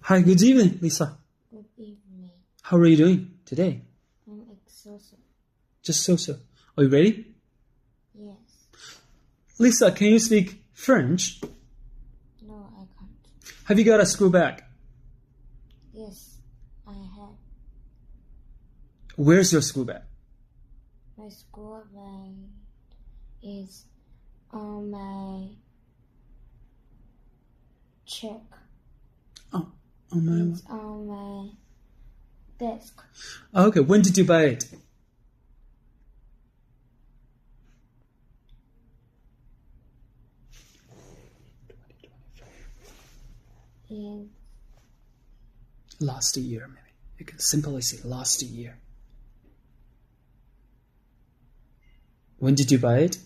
Hi, good evening, Lisa. Good evening. How are you doing today? I'm exhausted. Just so. Are you ready? Yes. Lisa, can you speak French? No, I can't. Have you got a school bag? Yes, I have. Where's your school bag? My school bag is on my check. Oh, on my... It's on my desk. Okay, when did you buy it? In Last year, maybe. You can simply say last year. When did you buy it?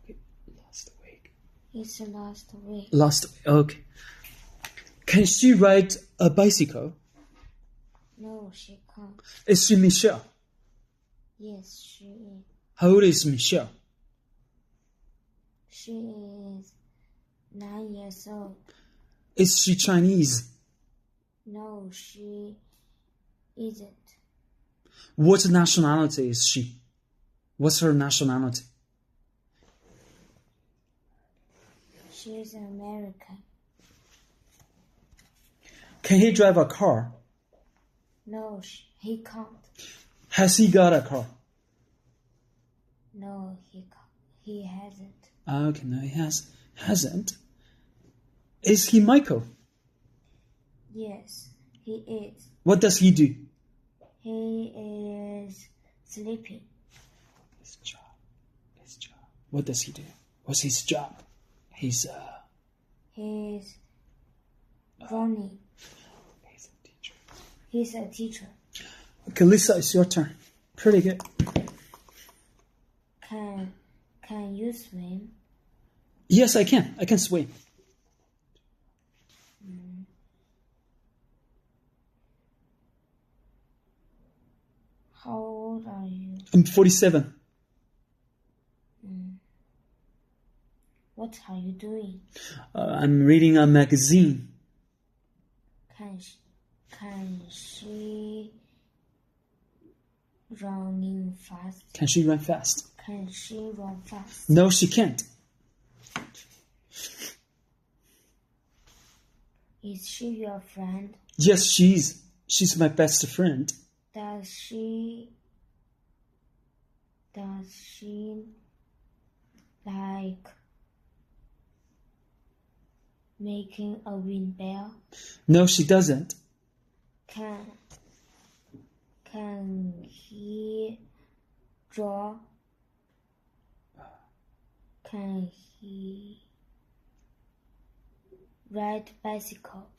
Okay, last week. it's last week. Last week, okay. Can she ride a bicycle? No, she can't. Is she Michelle? Yes, she is. How old is Michelle? She is 9 years old. Is she Chinese? No, she isn't. What nationality is she? What's her nationality? She's American. Can he drive a car? No, he can't. Has he got a car? No, he can't. He hasn't. Okay, no, he hasn't. Is he Michael? Yes, he is. What does he do? He is sleeping. His job. What does he do? What's his job? He's running. He's a teacher. He's a teacher. Okay, Lisa, it's your turn. Pretty good. Can you swim? Yes, I can. I can swim. How old are you? I'm 47. What are you doing? I'm reading a magazine. Can she running fast? Can she run fast? Can she run fast? No, she can't. Is she your friend? Yes, she's my best friend. Does she like making a wind bell? No, she doesn't. Can he draw? Can he ride bicycle?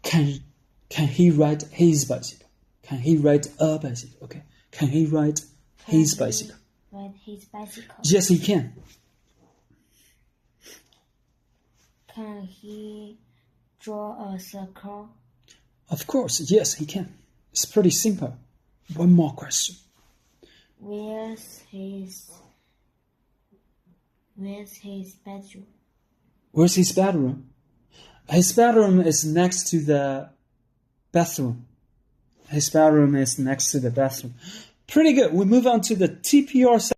Can he ride his bicycle? Can he ride a bicycle? Okay. Can he ride his bicycle? Ride his bicycle. Yes, he can. Can he draw a circle? Of course, yes, he can. It's pretty simple. One more question. Where's his bedroom? Where's his bedroom? His bedroom is next to the bathroom. His bedroom is next to the bathroom. Pretty good. We move on to the TPR section.